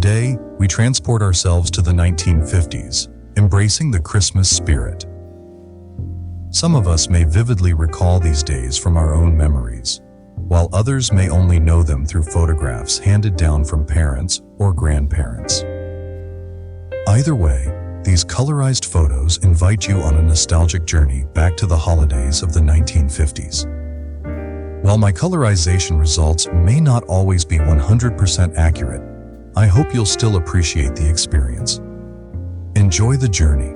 Today, we transport ourselves to the 1950s, embracing the Christmas spirit. Some of us may vividly recall these days from our own memories, while others may only know them through photographs handed down from parents or grandparents. Either way, these colorized photos invite you on a nostalgic journey back to the holidays of the 1950s. While my colorization results may not always be 100% accurate, I hope you'll still appreciate the experience. Enjoy the journey.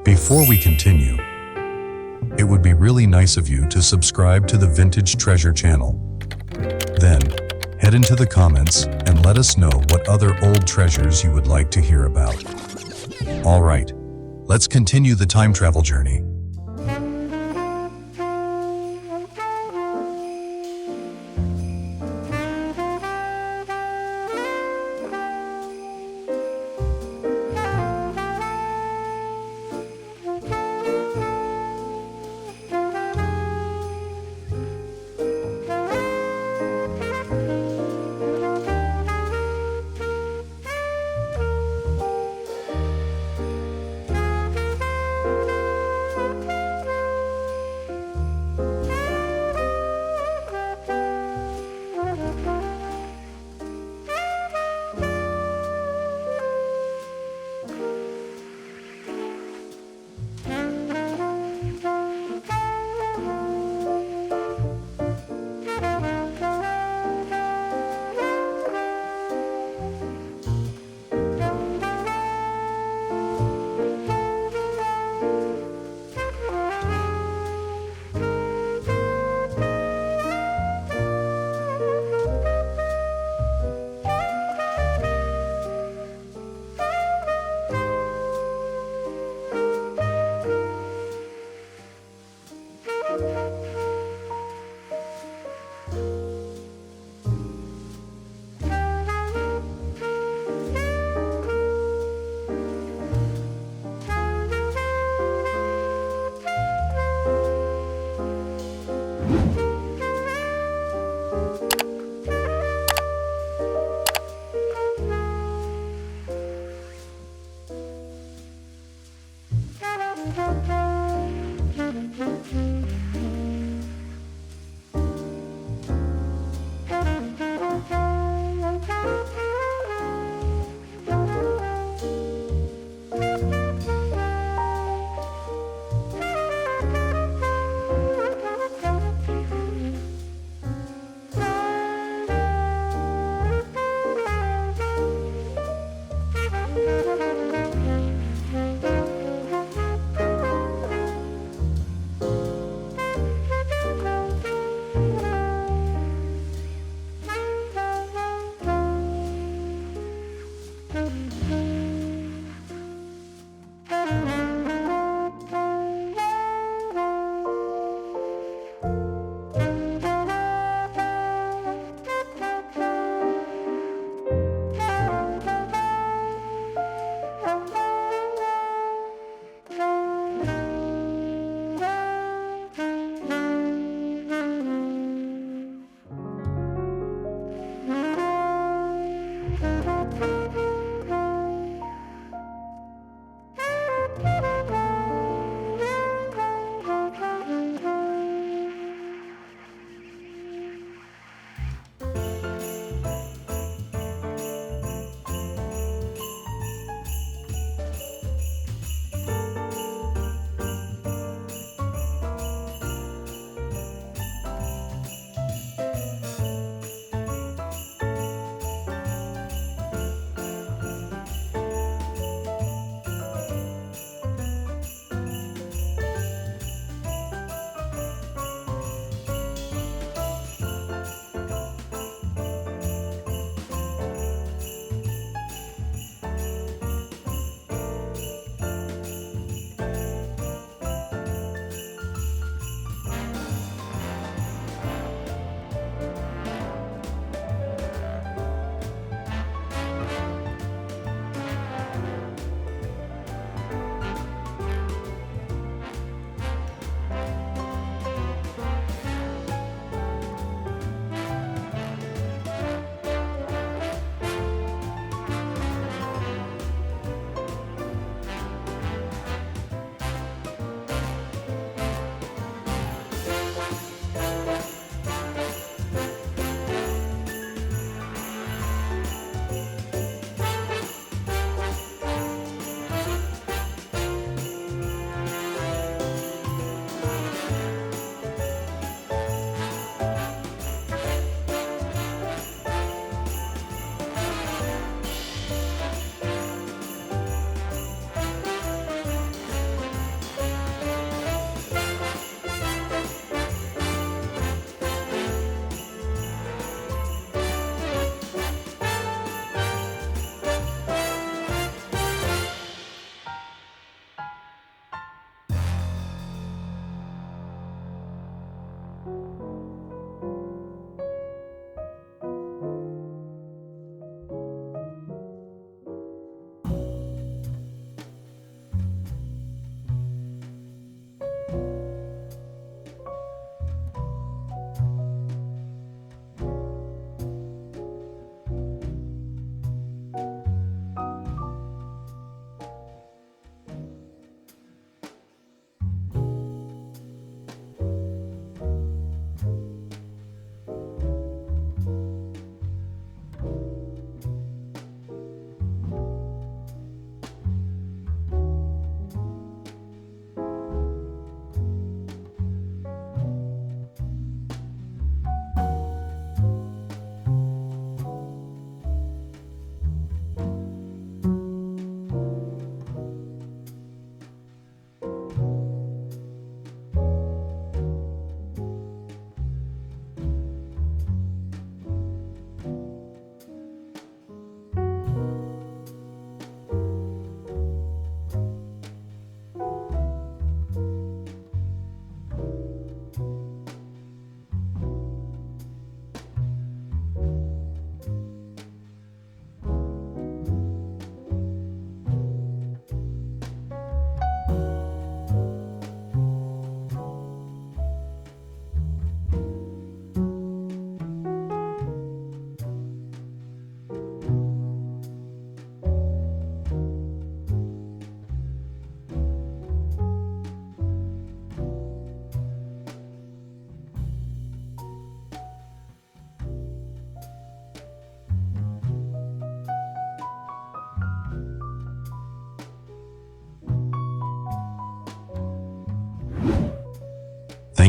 Before we continue, it would be really nice of you to subscribe to the Vintage Treasure channel. Then, head into the comments and let us know what other old treasures you would like to hear about. All right, let's continue the time travel journey.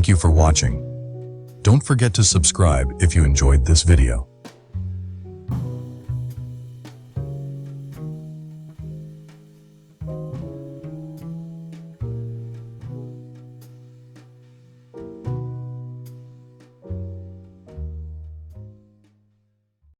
Thank you for watching. Don't forget to subscribe if you enjoyed this video.